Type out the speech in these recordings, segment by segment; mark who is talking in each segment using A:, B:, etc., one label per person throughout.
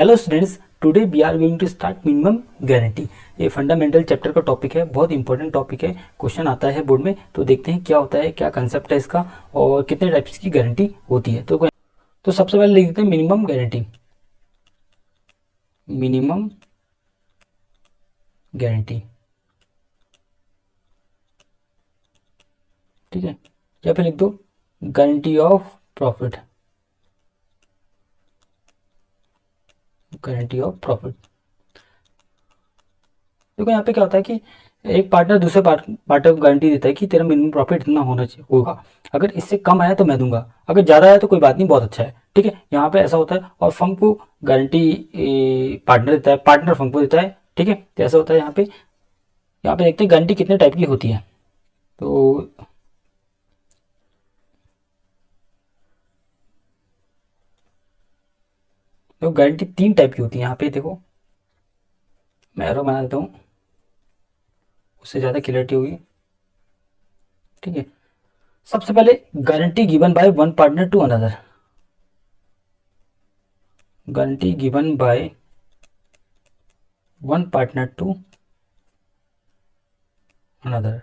A: Hello students, today we are going to start minimum guarantee. ये fundamental chapter का topic है, बहुत important topic है। क्वेश्चन आता है बोर्ड में, तो देखते हैं क्या होता है, क्या कंसेप्ट है इसका और कितने टाइप्स की गारंटी होती है। तो सबसे पहले लिख देते हैं मिनिमम गारंटी। मिनिमम गारंटी, ठीक है। या फिर लिख दो guarantee of profit. Guarantee of profit, देखो यहाँ पे क्या होता है कि एक पार्टनर दूसरे पार्टनर को गारंटी देता है कि तेरा मिनिमम प्रॉफिट इतना होना चाहिए होगा, अगर इससे कम आया तो मैं दूंगा, अगर ज़्यादा आया तो कोई बात नहीं, बहुत अच्छा है, ठीक है। यहाँ पे ऐसा होता है और फर्म को गारंटी पार्टनर देता है, पार्टनर फर्म को देता है, ठीक है। तो ऐसा होता है यहाँ पे। यहाँ पे देखते हैं गारंटी कितने टाइप की होती है। तो गारंटी 3 टाइप की होती है। यहाँ पे देखो, मैं एरो बना देता हूँ, उससे ज़्यादा क्लियरिटी होगी, ठीक है। सबसे पहले guarantee given by one partner to another. Guarantee given by one partner to another,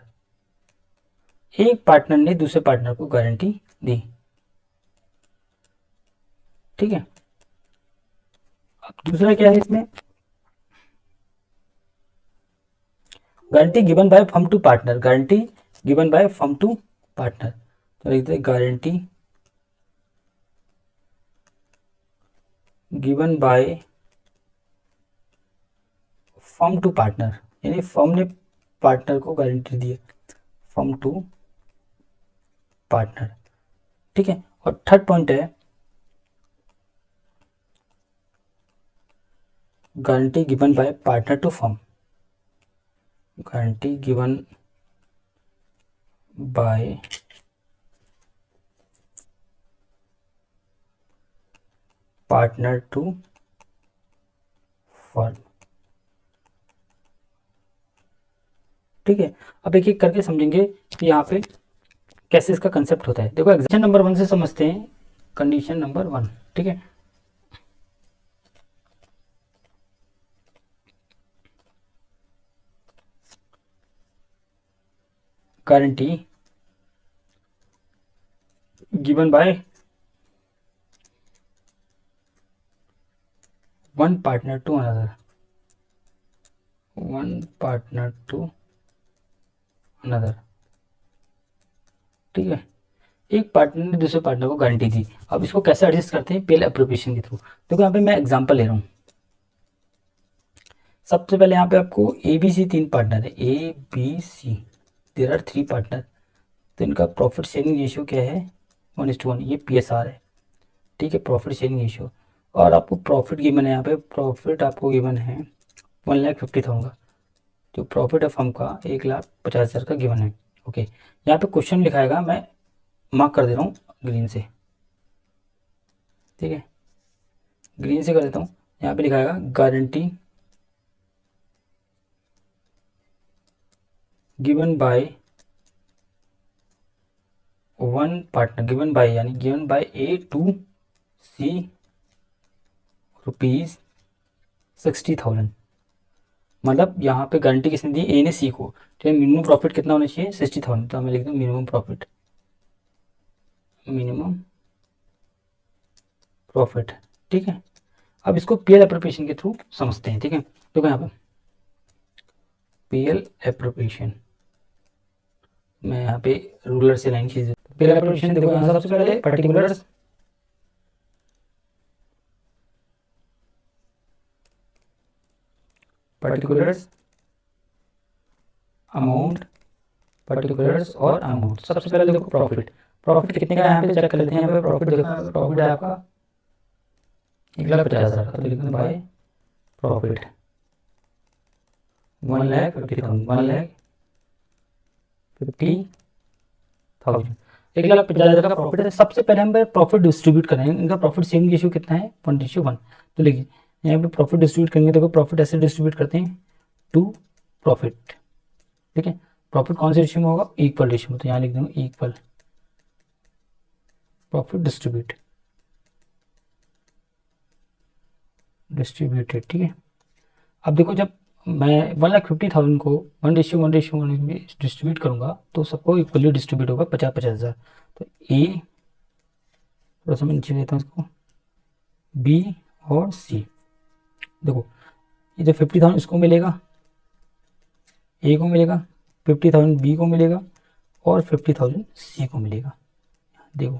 A: एक पार्टनर ने दूसरे पार्टनर को गारंटी दी, ठीक है। अब दूसरा क्या है इसमें, guarantee given by firm to partner. Guarantee given by firm to partner, तो लिखते हैं guarantee given by firm to partner, यानी फर्म ने पार्टनर को गारंटी दी है, फर्म टू पार्टनर, ठीक है। और थर्ड पॉइंट है guarantee given by partner to firm. Guarantee given by partner to firm, ठीक है। अब एक एक करके समझेंगे कि यहाँ पे कैसे इसका कंसेप्ट होता है। देखो एग्जाम्पल नंबर 1 से समझते हैं, कंडीशन नंबर 1, ठीक है। Guarantee given by one partner to another, one partner to another, ठीक है। एक पार्टनर ने दूसरे पार्टनर को गारंटी दी। अब इसको कैसे एडजस्ट करते हैं, पहले अप्रोप्रिएशन के थ्रू। देखो यहाँ पे मैं एग्जांपल ले रहा हूँ। सबसे पहले यहाँ पे आपको ए बी सी 3 पार्टनर है, A B C, there are 3 partner. तो इनका प्रॉफिट शेयरिंग रेशियो क्या है, 1:1, ये PSR है, ठीक है, प्रॉफिट शेयरिंग रेशियो। और आपको प्रॉफिट गिवन है, यहाँ पे प्रॉफिट आपको गिवन है 1,50,000 का, जो प्रॉफिट है फर्म का 1,50,000 का गिवन है, ओके। यहाँ पे क्वेश्चन लिखाएगा, मैं मार्क कर दे रहा हूँ ग्रीन से, ठीक है, ग्रीन से कर देता हूँ। यहाँ पे लिखाएगा guarantee given by one partner, given by यानी given by A to C ₹60,000। मतलब यहाँ पे गारंटी किसने दी, ए ने सी को। तो मिनिमम प्रॉफिट कितना होना चाहिए, 60,000। तो हमें लिख दो मिनिमम प्रॉफिट, मिनिमम प्रॉफिट, ठीक है। अब इसको पीएल एप्रोप्रिएशन के थ्रू समझते हैं, ठीक है। तो यहाँ पे पीएल एप्रोप्रिएशन, मैं यहाँ पे रूलर से लाइन खींच देता हूँ। पीएल एप्रोप्रिएशन देखो, यहाँ सबसे पहले पर्टिकुलर्स, पर्टिकुलर्स अमाउंट, पर्टिकुलर्स और अमाउंट। सबसे पहले देखो प्रॉफिट, प्रॉफिट कितने का यहाँ पे चेक कर लेते हैं। यहाँ पे प्रॉफिट देखो, प्रॉफिट है आपका 1,50,000 का, तो लिख दो बाय प्रॉफिट 1,50,000, 1,50,000, 1,50,000 का प्रॉफिट है। सबसे पहले हम प्रॉफिट डिस्ट्रीब्यूट करेंगे, इनका प्रॉफिट शेयरिंग रेशियो कितना है, 1:1। तो देखिए यहाँ पे प्रॉफिट डिस्ट्रीब्यूट करेंगे, देखो प्रॉफिट ऐसे डिस्ट्रीब्यूट करते हैं टू प्रॉफिट, ठीक है। प्रॉफिट कौन से रेशियो में होगा, इक्वल रेशियो में, तो यहाँ लिख दूंगा इक्वल प्रॉफिट डिस्ट्रीब्यूटेड, ठीक है। अब देखो जब मैं 1,50,000 को 1:1:1 में डिस्ट्रीब्यूट करूंगा तो सबको इक्वली डिस्ट्रीब्यूट होगा 50-50,000। तो ए, थोड़ा सा मैं नीचे देता हूँ इसको, बी और सी। देखो ये जो 50,000 इसको मिलेगा, ए को मिलेगा, 50,000 बी को मिलेगा और 50,000 सी को मिलेगा। देखो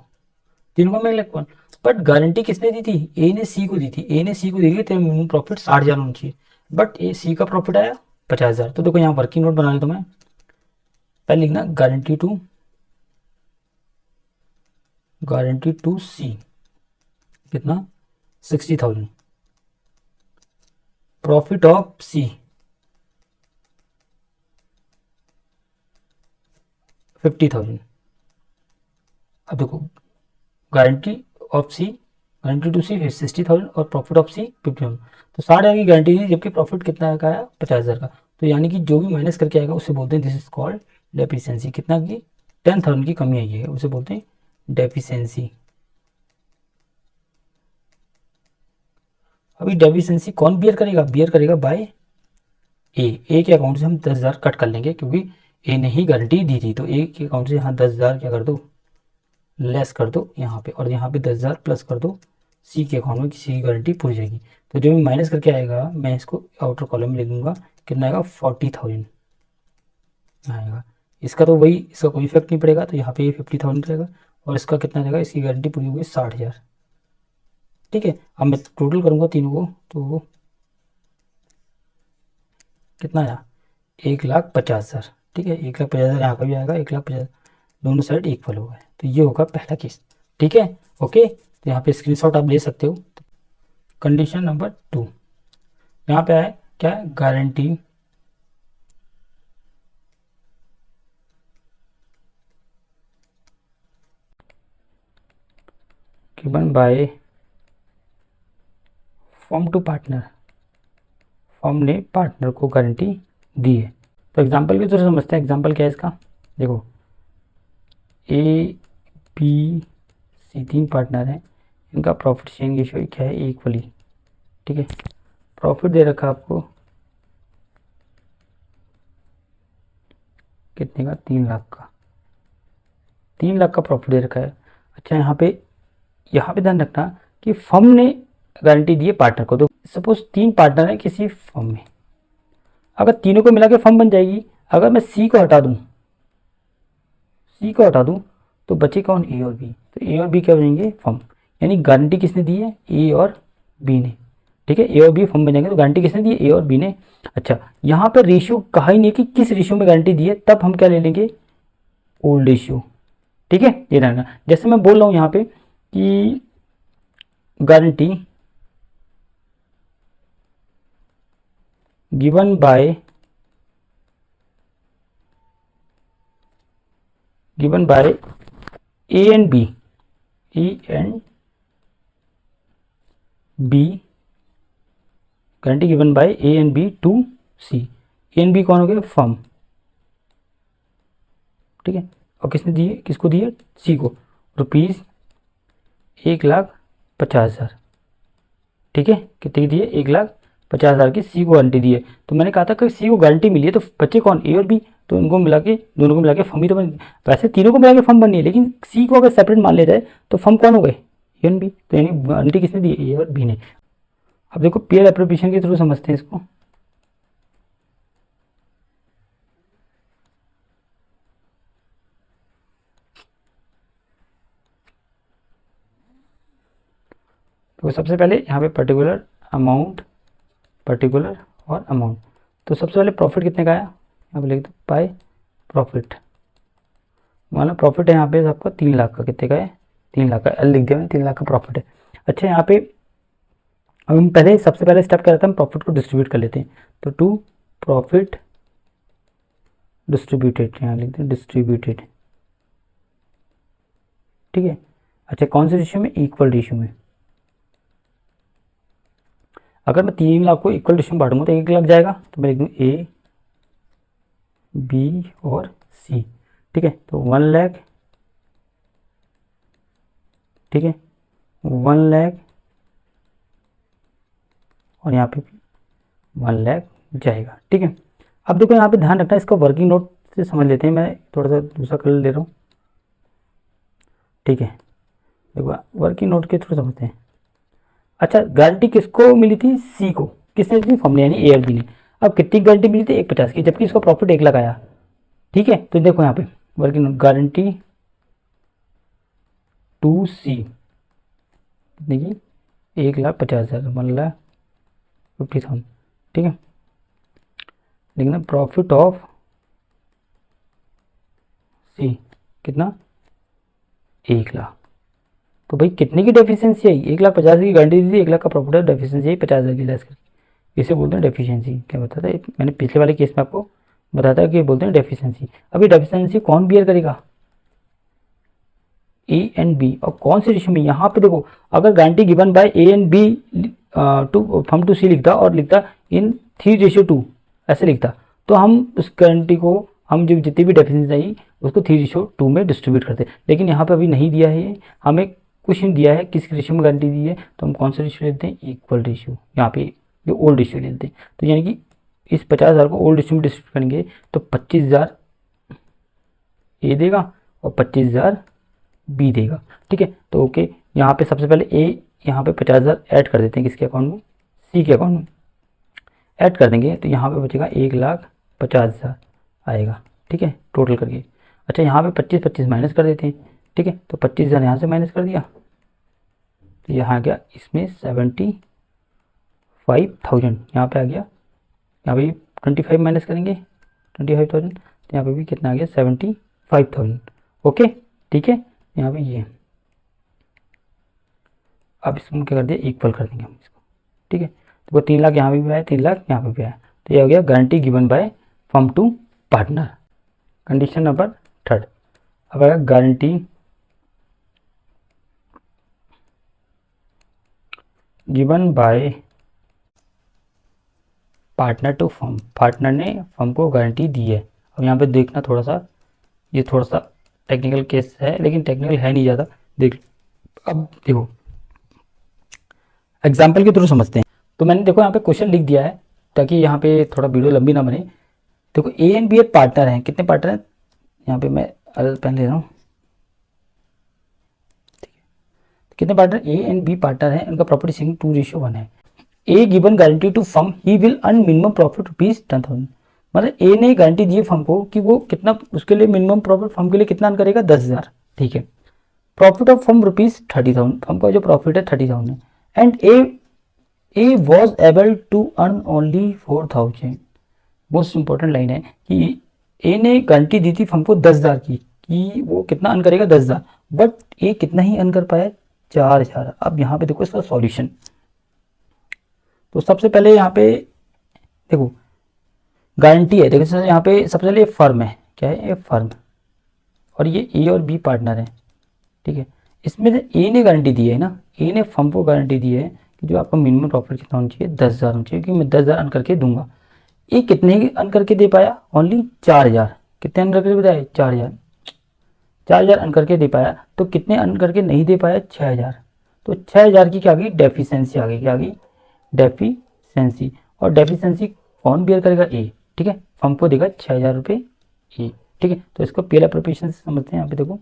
A: तीनों को मिलेगा कौन, बट गारंटी किसने दी थी, ए ने सी को दी थी। ए ने सी को दी थी तेरे मिनिमम प्रॉफिट 60,000 होना चाहिए, बट ए सी का प्रॉफिट आया 50,000। तो देखो यहाँ वर्किंग नोट बना लेता हूँ मैं, पहले लिखना गारंटी टू सी कितना 60,000, प्रॉफिट ऑफ सी 50,000। अब देखो guarantee of C, guarantee to C 60,000 और प्रॉफिट ऑफ सी 50,000। तो 60,000 की गारंटी दी, जबकि प्रॉफिट कितना का आया 50,000 का। तो यानी कि जो भी माइनस करके आएगा उसे बोलते हैं दिस इज कॉल्ड डेफिशिएंसी। कितना की 10,000 की कमी आई है उसे बोलते हैं डेफिशिएंसी। अभी डेफिशिएंसी कौन बियर करेगा, बियर करेगा बाय ए के अकाउंट से हम 10,000 कट कर लेंगे क्योंकि ए ने ही गारंटी दी थी। तो ए के अकाउंट से यहाँ 10,000 क्या कर दो, लेस कर दो यहाँ पे, और यहाँ पे 10,000 प्लस कर दो सी के अकाउंट में, सी की गारंटी पूरी जाएगी। तो जो भी माइनस करके आएगा मैं इसको आउटर कॉलम में लिख दूंगा, कितना आएगा 40,000 आएगा। इसका तो वही, इसका कोई इफेक्ट नहीं पड़ेगा, तो यहाँ पे 50,000 रहेगा और इसका कितना रहेगा, इसकी गारंटी पूरी होगी 60,000, ठीक है। अब मैं टोटल करूँगा तीनों को तो कितना आया 1,50,000, ठीक है। 1,50,000 यहाँ का भी आएगा, 1,50,000 दोनों साइड इक्वल हो गए। तो ये होगा पहला केस, ठीक है। ओके, तो यहाँ पे स्क्रीनशॉट आप ले सकते हो। कंडीशन नंबर 2 यहाँ पे है क्या, guarantee given by firm to partner, firm ने पार्टनर को गारंटी दी है। तो एग्जांपल की तरह समझते हैं, एग्जांपल क्या है इसका, देखो ए बी सी 3 पार्टनर हैं, इनका प्रॉफिट शेयरिंग रेशियो क्या है, इक्वली, ठीक है। प्रॉफिट दे रखा आपको कितने का, 3 लाख का, 3 लाख का प्रॉफिट दे रखा है। अच्छा यहाँ पे ध्यान रखना कि फर्म ने गारंटी दी है पार्टनर को। तो सपोज 3 पार्टनर है किसी फर्म में, अगर तीनों को मिला के फर्म बन जाएगी। अगर मैं सी को हटा दूं तो बचे कौन, ए और बी। तो ए और बी क्या बनेंगे, फर्म। यानी गारंटी किसने दी है, ए और बी ने, ठीक है। ए और बी फर्म बन जाएंगे, तो गारंटी किसने दी है, ए और बी ने। अच्छा यहाँ पर रेशियो कहा ही नहीं कि किस रेशियो में गारंटी दी है, तब हम क्या ले लेंगे, ओल्ड रेशियो, ठीक है। ये रहना, जैसे मैं बोल रहा हूँ यहाँ पे कि guarantee given by A and B, guarantee given by A and B to C. A and B कौन हो गया, फर्म, ठीक है। और किसने दी है, किसको दी है, सी को, रुपीज 1,50,000, ठीक है। कितने की दी है, 1,50,000 की सी को गारंटी दी है। तो मैंने कहा था कि सी को गारंटी मिली है, तो बच्चे कौन, ए और बी। तो इनको मिला के, दोनों को मिला के फर्म ही तो बन, वैसे तीनों को मिला के फर्म बननी है, लेकिन सी को अगर सेपरेट मान लिया जाए तो फर्म कौन हो गए, ए एंड बी। तो यानी गारंटी किसने दी है, ए और बी ने। अब देखो पेयर एप्रोप्रिएशन के थ्रू समझते हैं इसको। तो सबसे पहले यहाँ पे पर्टिकुलर और अमाउंट। तो सबसे पहले प्रॉफिट कितने का आया, यहाँ पे लिख दो बाय प्रॉफिट। माना प्रॉफिट है यहाँ पे आपका 3 लाख का, कितने का है, 3 लाख का, एल लिख दिया मैंने, 3 लाख का प्रॉफिट है। अच्छा यहाँ पे हम पहले सबसे पहले स्टेप क्या रहता है, हम प्रॉफिट को डिस्ट्रीब्यूट कर लेते हैं। तो टू प्रॉफिट डिस्ट्रीब्यूटेड, यहाँ लिख दें डिस्ट्रीब्यूटेड, ठीक है। अच्छा कौन से रेशियो में, इक्वल रेशियो में। अगर मैं 3 लाख को इक्वल रेशियो में बांटूंगा तो 1 लाख जाएगा, तो मैं लिख दूँ ए बी और सी, ठीक है। तो 1 लाख, ठीक है, 1 लाख और यहाँ पे भी 1 लाख जाएगा। ठीक है, अब देखो यहाँ पे ध्यान रखना, इसको वर्किंग नोट से समझ लेते हैं। मैं थोड़ा सा दूसरा कलर ले रहा हूँ। ठीक है, देखो वर्किंग नोट के थ्रू समझते हैं। अच्छा, गारंटी किसको मिली थी? सी को। किसने दी? फर्म ने, यानी ए और बी ने। अब कितनी गारंटी मिली थी? 150 की, जबकि इसका प्रॉफिट 1 लाख आया। ठीक है, तो देखो यहाँ पे वर्किंग नोट गारंटी टू सी कितने की? 1,50,000, 1,50,000। ठीक है, लिखना प्रॉफिट ऑफ सी कितना? 1 लाख। तो भाई कितने की डेफिशिएंसी आई? 1,50,000 की गारंटी दी थी, 1 लाख का प्रॉफिट है, डेफिशिएंसी आई 50,000 की लेस करके। इसे बोलते हैं डेफिशिएंसी। क्या बताता है? मैंने पिछले वाले केस में आपको बताया था कि बोलते हैं डेफिशिएंसी। अभी डेफिशिएंसी कौन बियर करेगा? A and B. और कौन से रेशियो में? यहाँ पे देखो, अगर guarantee given by A and B to firm to C लिखता और लिखता इन 3:2 ऐसे लिखता, तो हम उस गारंटी को, हम जो जितनी भी डेफिशिएंसी आई उसको 3:2 में डिस्ट्रीब्यूट करते। लेकिन यहाँ पे अभी नहीं दिया है, हमें कुछ नहीं दिया है, किस रेशियो में गारंटी दी है, तो हम कौन सा रेशियो लेते हैं? Equal ratio. यहाँ पे जो ओल्ड रेशियो लेते हैं, तो यानी कि इस 50,000 को ओल्ड रेशियो में डिस्ट्रीब्यूट करेंगे तो 25,000 ए देगा और 25,000 बी देगा। ठीक है, तो ओके, यहाँ पे सबसे पहले ए, यहाँ पे 50,000 ऐड कर देते हैं किसके अकाउंट में? सी के अकाउंट में ऐड कर देंगे, तो यहाँ पे बचेगा 1,50,000 आएगा। ठीक है, टोटल करके। अच्छा, यहाँ पे 25 माइनस कर देते हैं। ठीक है, तो 25,000 यहाँ से माइनस कर दिया, तो यहाँ गया इसमें 75,000, यहाँ पे आ गया। यहाँ पे 25 माइनस करेंगे 25,000, तो यहाँ पे भी कितना आ गया? 75,000। ओके, ठीक है, यहाँ पे ये। अब इसको क्या कर दिया? इक्वल कर देंगे हम इसको। ठीक है, तो 3 लाख यहाँ पे भी आया, 3 लाख यहाँ पे भी आया, तो ये हो गया guarantee given by firm to partner. Condition number 3। अब आएगा guarantee given by partner to firm. Partner ने फर्म को गारंटी दी है। अब यहाँ पे देखना थोड़ा सा, ये थोड़ा सा टेक्निकल केस है, लेकिन टेक्निकल है नहीं ज़्यादा। देख, अब देखो एग्जाम्पल के थ्रू समझते हैं। तो मैंने देखो यहाँ पे क्वेश्चन लिख दिया है ताकि यहाँ पे थोड़ा वीडियो लंबी ना बने। देखो ए एंड बी एक पार्टनर हैं। कितने पार्टनर हैं? यहाँ पे मैं अलग पेन ले रहा हूँ। ठीक है, कितने partner? A and B partner हैं, उनका प्रॉपर्टी शेयरिंग 2:1 है। A given guarantee to firm he will earn minimum profit ₹10,000। मतलब ए ने गारंटी दी है फर्म को कि वो कितना, उसके लिए मिनिमम प्रॉफिट फर्म के लिए कितना अर्न करेगा? 10,000। ठीक है, प्रॉफिट ऑफ फर्म ₹30,000, फर्म का जो प्रॉफिट है 30,000 है। And A was able to earn only 4,000। Most important line है कि ए ने गारंटी दी थी फर्म को 10,000 की, कि वो कितना अर्न करेगा? 10,000, बट ए कितना ही अर्न कर पाया? 4,000। अब यहाँ पे देखो इसका सॉल्यूशन। तो सबसे पहले यहाँ पे देखो गारंटी है, देखो यहाँ पे सबसे पहले फर्म है। क्या है? ये फर्म, और ये ए और बी पार्टनर है। ठीक है, इसमें ए ने गारंटी दी है ना, ए ने फर्म को गारंटी दी है कि जो आपका मिनिमम प्रॉफिट कितना होना चाहिए? 10,000 होना चाहिए, क्योंकि मैं 10,000 अर्न करके दूंगा। ये कितने ही अर्न करके दे पाया? ओनली 4,000। कितने अर्न करके बताए? 4,000। 4,000 अर्न करके दे पाया, तो कितने अर्न करके नहीं दे पाया? 6,000। तो 6,000 की क्या आ गई? डेफिशिएंसी आ गई। क्या आ गई? डेफिशिएंसी। और डेफिशिएंसी कौन बियर करेगा? ए। ठीक है, फर्म को देगा 6,000 रुपये ए। ठीक है, तो इसको पीएल एप्रोप्रिएशन से समझते हैं। यहाँ पे देखो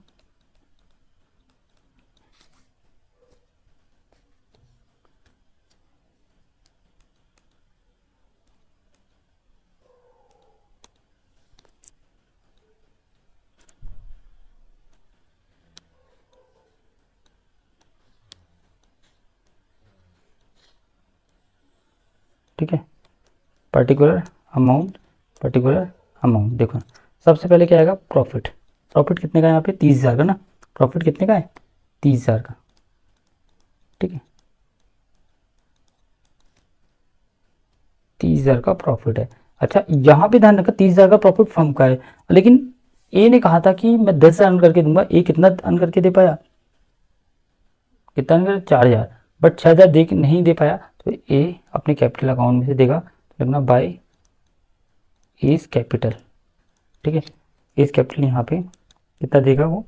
A: ठीक है, पर्टिकुलर अमाउंट, पर्टिकुलर अमाउंट। देखो सबसे पहले क्या आएगा? प्रॉफिट। प्रॉफिट कितने का है यहाँ पे? 30,000 का ना। प्रॉफिट कितने का है? 30,000 का। ठीक है, 30,000 का प्रॉफिट है। अच्छा, यहाँ पे ध्यान रखा 30,000 का प्रॉफिट फर्म का है, लेकिन ए ने कहा था कि मैं 10,000 अर्न करके दूंगा। ए कितना अर्न करके दे पाया? कितना अर्न कर? 4,000। बट 6,000 दे नहीं दे पाया, तो ए अपने कैपिटल अकाउंट में से देगा। लगना बाय एज कैपिटल। ठीक है, एज कैपिटल यहाँ पे कितना देगा? वो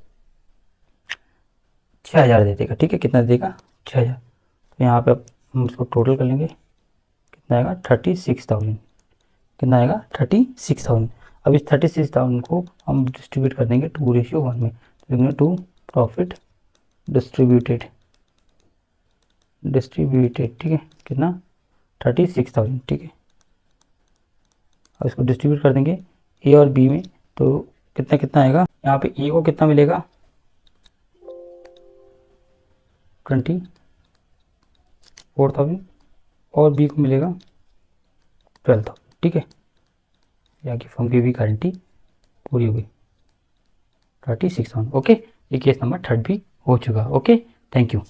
A: 6,000 दे देगा। ठीक है, कितना देगा? 6,000। तो यहाँ पे हम उसको टोटल कर लेंगे, कितना आएगा 36,000, कितना आएगा 36,000। अब इस 36,000 को हम डिस्ट्रीब्यूट कर देंगे 2:1 में, तो 2 प्रॉफिट डिस्ट्रीब्यूटेड, ठीक है, कितना 36,000, ठीक है। अब इसको डिस्ट्रीब्यूट कर देंगे ए और बी में, तो कितना कितना आएगा, यहाँ पे ए को कितना मिलेगा 24,000 और बी को मिलेगा 12,000, ठीक है। यहाँ की फर्म की भी गारंटी पूरी हो गई 36,000, ओके। ये केस नंबर 3 भी हो चुका, ओके। Thank you.